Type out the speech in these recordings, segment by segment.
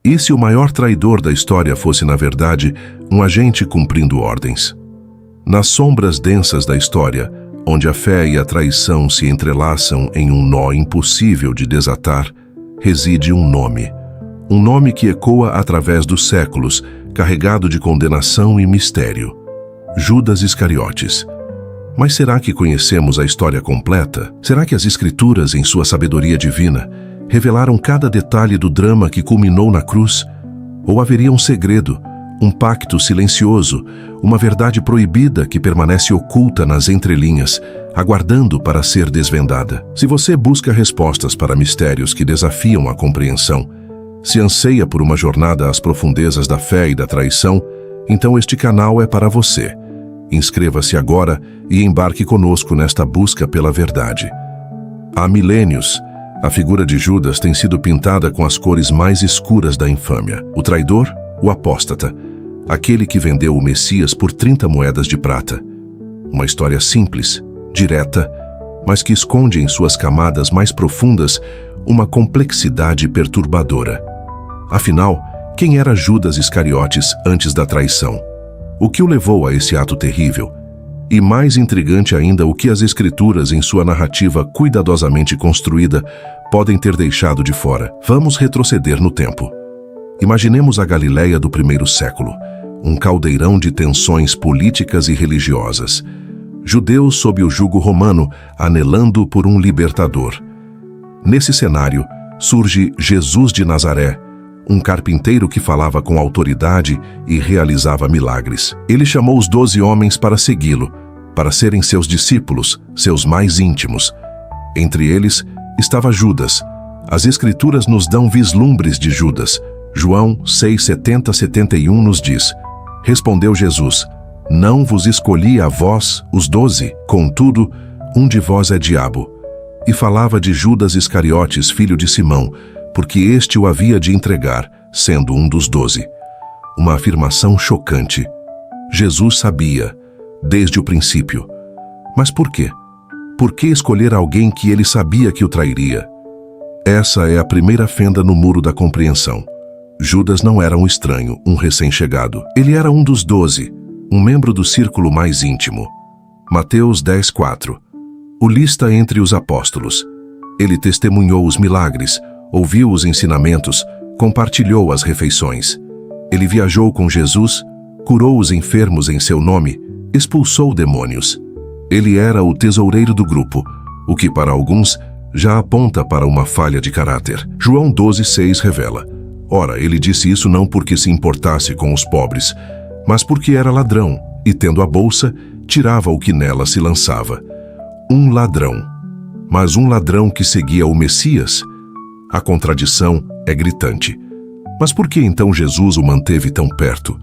E se o maior traidor da história fosse, na verdade, um agente cumprindo ordens? Nas sombras densas da história, onde a fé e a traição se entrelaçam em um nó impossível de desatar, reside um nome que ecoa através dos séculos, carregado de condenação e mistério: Judas Iscariotes. Mas será que conhecemos a história completa? Será que as Escrituras, em sua sabedoria divina, revelaram cada detalhe do drama que culminou na cruz? Ou haveria um segredo, um pacto silencioso, uma verdade proibida que permanece oculta nas entrelinhas, aguardando para ser desvendada? Se você busca respostas para mistérios que desafiam a compreensão, se anseia por uma jornada às profundezas da fé e da traição, então este canal é para você. Inscreva-se agora e embarque conosco nesta busca pela verdade. Há milênios, a figura de Judas tem sido pintada com as cores mais escuras da infâmia. O traidor, o apóstata, aquele que vendeu o Messias por 30 moedas de prata. Uma história simples, direta, mas que esconde em suas camadas mais profundas uma complexidade perturbadora. Afinal, quem era Judas Iscariotes antes da traição? O que o levou a esse ato terrível? E mais intrigante ainda, o que as Escrituras, em sua narrativa cuidadosamente construída, podem ter deixado de fora. Vamos retroceder no tempo. Imaginemos a Galileia do primeiro século, um caldeirão de tensões políticas e religiosas. Judeus sob o jugo romano, anelando por um libertador. Nesse cenário, surge Jesus de Nazaré, um carpinteiro que falava com autoridade e realizava milagres. Ele chamou os 12 homens para segui-lo, para serem seus discípulos, seus mais íntimos. Entre eles estava Judas. As Escrituras nos dão vislumbres de Judas. João 6:70-71 nos diz: Respondeu Jesus: Não vos escolhi a vós, os 12, contudo, um de vós é diabo. E falava de Judas Iscariotes, filho de Simão, porque este o havia de entregar, sendo um dos 12. Uma afirmação chocante. Jesus sabia, desde o princípio. Mas por quê? Por que escolher alguém que ele sabia que o trairia? Essa é a primeira fenda no muro da compreensão. Judas não era um estranho, um recém-chegado. Ele era um dos 12, um membro do círculo mais íntimo. Mateus 10:4. O lista entre os apóstolos. Ele testemunhou os milagres, ouviu os ensinamentos, compartilhou as refeições. Ele viajou com Jesus, curou os enfermos em seu nome, expulsou demônios. Ele era o tesoureiro do grupo, o que para alguns já aponta para uma falha de caráter. João 12:6 revela: Ora, ele disse isso não porque se importasse com os pobres, mas porque era ladrão, e tendo a bolsa, tirava o que nela se lançava. Um ladrão. Mas um ladrão que seguia o Messias? A contradição é gritante. Mas por que então Jesus o manteve tão perto?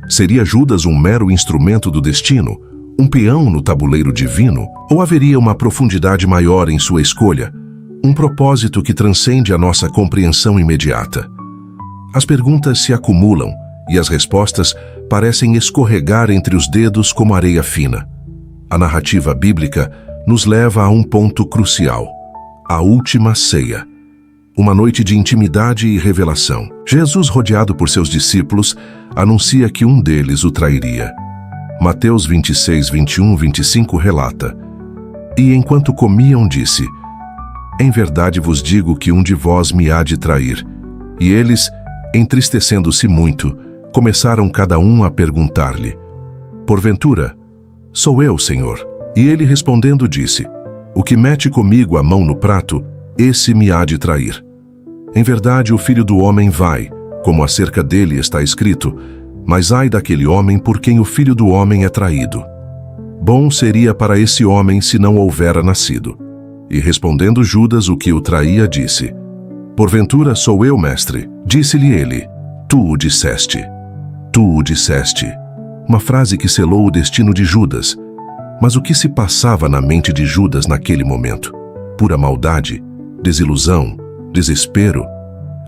Seria Judas um mero instrumento do destino? Um peão no tabuleiro divino? Ou haveria uma profundidade maior em sua escolha? Um propósito que transcende a nossa compreensão imediata? As perguntas se acumulam e as respostas parecem escorregar entre os dedos como areia fina. A narrativa bíblica nos leva a um ponto crucial: a última ceia. Uma noite de intimidade e revelação. Jesus, rodeado por seus discípulos, anuncia que um deles o trairia. Mateus 26:21-25 relata: E enquanto comiam, disse: Em verdade vos digo que um de vós me há de trair. E eles, entristecendo-se muito, começaram cada um a perguntar-lhe: Porventura, sou eu, Senhor? E ele respondendo disse: O que mete comigo a mão no prato, esse me há de trair. Em verdade, o Filho do Homem vai, como acerca dele está escrito, mas ai daquele homem por quem o Filho do Homem é traído. Bom seria para esse homem se não houvera nascido. E respondendo Judas, o que o traía, disse: Porventura sou eu, mestre? Disse-lhe ele: Tu o disseste. Tu o disseste. Uma frase que selou o destino de Judas. Mas o que se passava na mente de Judas naquele momento? Pura maldade? Desilusão? Desespero?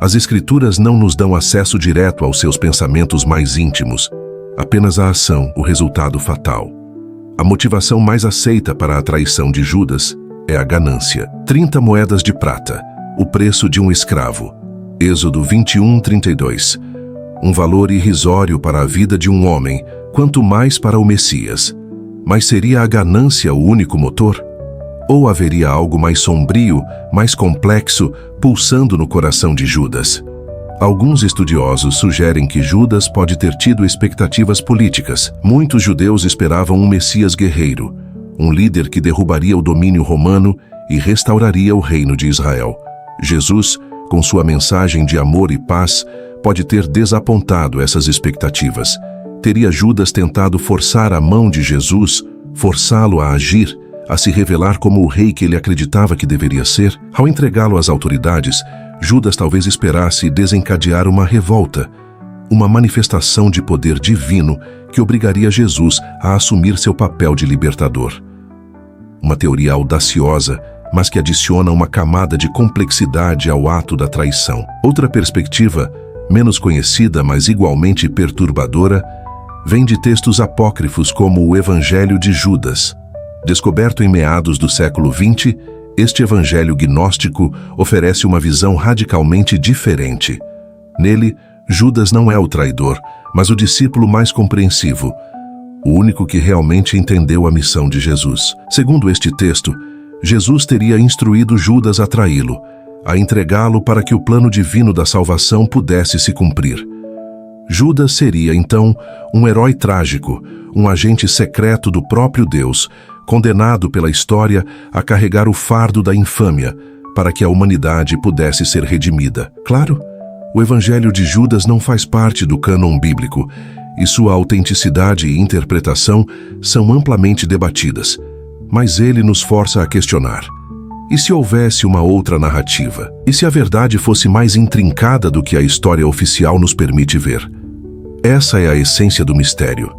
As Escrituras não nos dão acesso direto aos seus pensamentos mais íntimos. Apenas a ação, o resultado fatal. A motivação mais aceita para a traição de Judas é a ganância. 30 moedas de prata, o preço de um escravo. Êxodo 21:32. Um valor irrisório para a vida de um homem, quanto mais para o Messias. Mas seria a ganância o único motor? Ou haveria algo mais sombrio, mais complexo, pulsando no coração de Judas? Alguns estudiosos sugerem que Judas pode ter tido expectativas políticas. Muitos judeus esperavam um Messias guerreiro, um líder que derrubaria o domínio romano e restauraria o reino de Israel. Jesus, com sua mensagem de amor e paz, pode ter desapontado essas expectativas. Teria Judas tentado forçar a mão de Jesus, forçá-lo a agir, a se revelar como o rei que ele acreditava que deveria ser? Ao entregá-lo às autoridades, Judas talvez esperasse desencadear uma revolta, uma manifestação de poder divino que obrigaria Jesus a assumir seu papel de libertador. Uma teoria audaciosa, mas que adiciona uma camada de complexidade ao ato da traição. Outra perspectiva, menos conhecida, mas igualmente perturbadora, vem de textos apócrifos como o Evangelho de Judas. Descoberto em meados do século XX, este evangelho gnóstico oferece uma visão radicalmente diferente. Nele, Judas não é o traidor, mas o discípulo mais compreensivo, o único que realmente entendeu a missão de Jesus. Segundo este texto, Jesus teria instruído Judas a traí-lo, a entregá-lo para que o plano divino da salvação pudesse se cumprir. Judas seria, então, um herói trágico, um agente secreto do próprio Deus, condenado pela história a carregar o fardo da infâmia para que a humanidade pudesse ser redimida. Claro, o Evangelho de Judas não faz parte do cânon bíblico e sua autenticidade e interpretação são amplamente debatidas, mas ele nos força a questionar. E se houvesse uma outra narrativa? E se a verdade fosse mais intrincada do que a história oficial nos permite ver? Essa é a essência do mistério.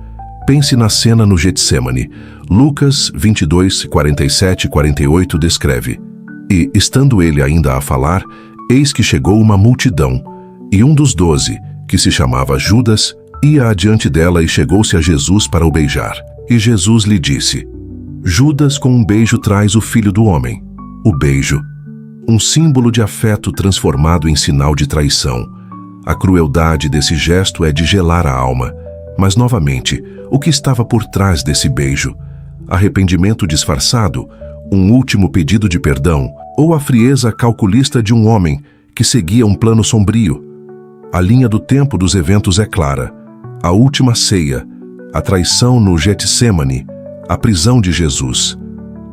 Pense na cena no Getsêmani. Lucas 22, 47 e 48 descreve: E, estando ele ainda a falar, eis que chegou uma multidão, e um dos 12, que se chamava Judas, ia adiante dela e chegou-se a Jesus para o beijar. E Jesus lhe disse: Judas com um beijo traz o Filho do Homem. O beijo, um símbolo de afeto transformado em sinal de traição. A crueldade desse gesto é de gelar a alma. Mas, novamente, o que estava por trás desse beijo? Arrependimento disfarçado? Um último pedido de perdão? Ou a frieza calculista de um homem que seguia um plano sombrio? A linha do tempo dos eventos é clara. A última ceia, a traição no Getsêmani, a prisão de Jesus.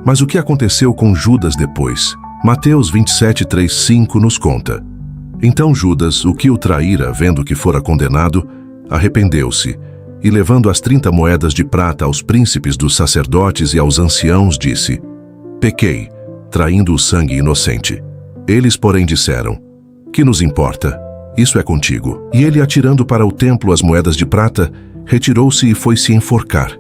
Mas o que aconteceu com Judas depois? Mateus 27, 3, 5 nos conta: Então Judas, o que o traíra, vendo que fora condenado, arrependeu-se, e levando as 30 moedas de prata aos príncipes dos sacerdotes e aos anciãos, disse: Pequei, traindo o sangue inocente. Eles, porém, disseram: Que nos importa? Isso é contigo. E ele, atirando para o templo as moedas de prata, retirou-se e foi se enforcar.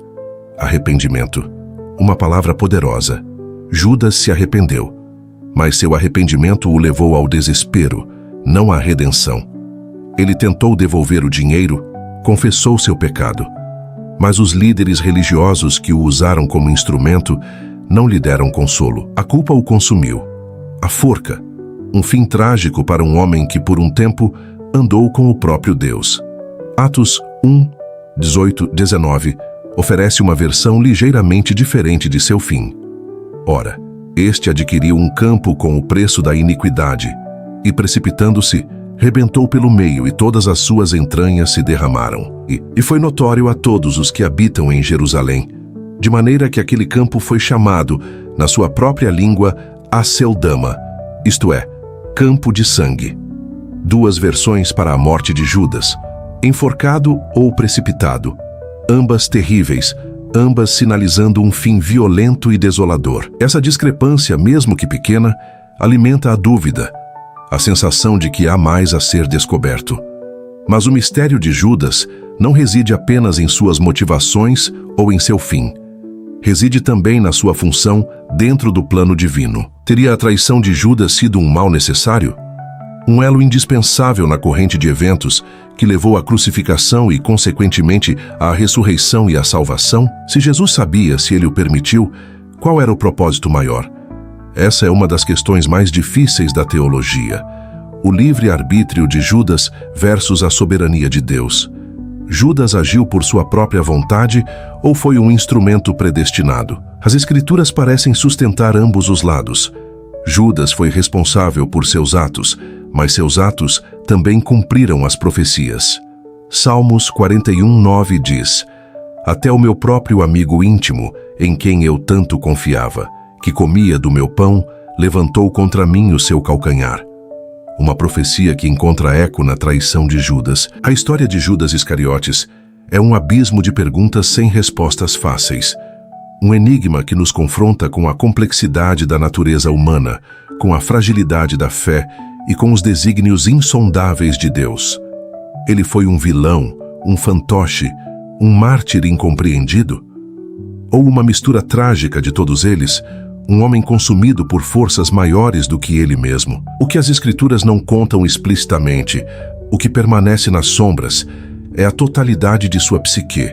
Arrependimento. Uma palavra poderosa. Judas se arrependeu, mas seu arrependimento o levou ao desespero, não à redenção. Ele tentou devolver o dinheiro, confessou seu pecado. Mas os líderes religiosos que o usaram como instrumento não lhe deram consolo. A culpa o consumiu. A forca, um fim trágico para um homem que por um tempo andou com o próprio Deus. Atos 1, 18, 19 oferece uma versão ligeiramente diferente de seu fim. Ora, este adquiriu um campo com o preço da iniquidade, e precipitando-se, rebentou pelo meio, e todas as suas entranhas se derramaram. E foi notório a todos os que habitam em Jerusalém, de maneira que aquele campo foi chamado, na sua própria língua, Aceldama, isto é, campo de sangue. Duas versões para a morte de Judas: enforcado ou precipitado, ambas terríveis, ambas sinalizando um fim violento e desolador. Essa discrepância, mesmo que pequena, alimenta a dúvida, a sensação de que há mais a ser descoberto. Mas o mistério de Judas não reside apenas em suas motivações ou em seu fim. Reside também na sua função dentro do plano divino. Teria a traição de Judas sido um mal necessário? Um elo indispensável na corrente de eventos que levou à crucificação e, consequentemente, à ressurreição e à salvação? Se Jesus sabia, se ele o permitiu, qual era o propósito maior? Essa é uma das questões mais difíceis da teologia. o livre-arbítrio de Judas versus a soberania de Deus. Judas agiu por sua própria vontade ou foi um instrumento predestinado? As Escrituras parecem sustentar ambos os lados. Judas foi responsável por seus atos, mas seus atos também cumpriram as profecias. Salmos 41:9 diz: Até o meu próprio amigo íntimo, em quem eu tanto confiava, que comia do meu pão, levantou contra mim o seu calcanhar. Uma profecia que encontra eco na traição de Judas. A história de Judas Iscariotes é um abismo de perguntas sem respostas fáceis. Um enigma que nos confronta com a complexidade da natureza humana, com a fragilidade da fé e com os desígnios insondáveis de Deus. Ele foi um vilão, um fantoche, um mártir incompreendido? Ou uma mistura trágica de todos eles, um homem consumido por forças maiores do que ele mesmo? O que as Escrituras não contam explicitamente, o que permanece nas sombras, é a totalidade de sua psique.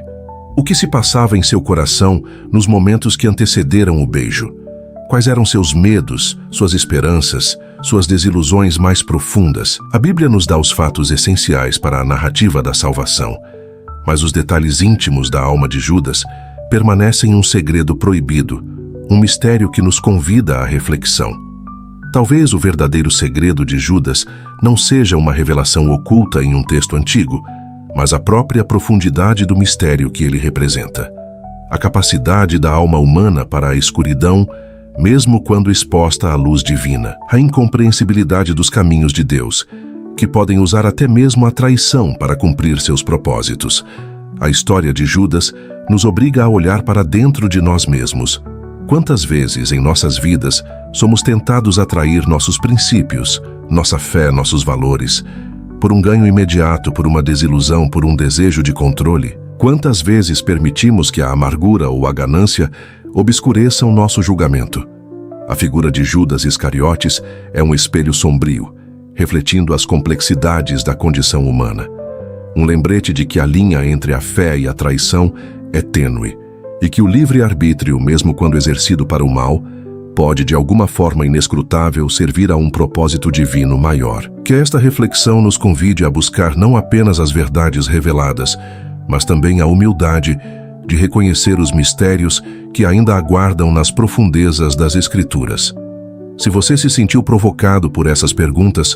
O que se passava em seu coração nos momentos que antecederam o beijo? Quais eram seus medos, suas esperanças, suas desilusões mais profundas? A Bíblia nos dá os fatos essenciais para a narrativa da salvação, mas os detalhes íntimos da alma de Judas permanecem um segredo proibido, um mistério que nos convida à reflexão. Talvez o verdadeiro segredo de Judas não seja uma revelação oculta em um texto antigo, mas a própria profundidade do mistério que ele representa. A capacidade da alma humana para a escuridão, mesmo quando exposta à luz divina. A incompreensibilidade dos caminhos de Deus, que podem usar até mesmo a traição para cumprir seus propósitos. A história de Judas nos obriga a olhar para dentro de nós mesmos. Quantas vezes em nossas vidas somos tentados a trair nossos princípios, nossa fé, nossos valores, por um ganho imediato, por uma desilusão, por um desejo de controle? Quantas vezes permitimos que a amargura ou a ganância obscureçam nosso julgamento? A figura de Judas Iscariotes é um espelho sombrio, refletindo as complexidades da condição humana. Um lembrete de que a linha entre a fé e a traição é tênue, e que o livre-arbítrio, mesmo quando exercido para o mal, pode, de alguma forma inescrutável, servir a um propósito divino maior. Que esta reflexão nos convide a buscar não apenas as verdades reveladas, mas também a humildade de reconhecer os mistérios que ainda aguardam nas profundezas das Escrituras. Se você se sentiu provocado por essas perguntas,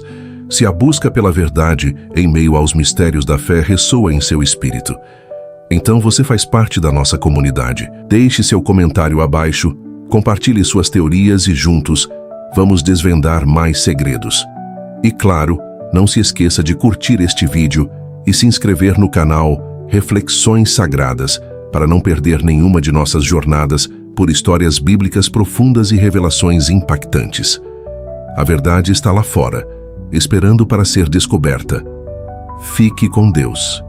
se a busca pela verdade em meio aos mistérios da fé ressoa em seu espírito, então você faz parte da nossa comunidade. Deixe seu comentário abaixo, compartilhe suas teorias e juntos vamos desvendar mais segredos. E claro, não se esqueça de curtir este vídeo e se inscrever no canal Reflexões Sagradas para não perder nenhuma de nossas jornadas por histórias bíblicas profundas e revelações impactantes. A verdade está lá fora, esperando para ser descoberta. Fique com Deus.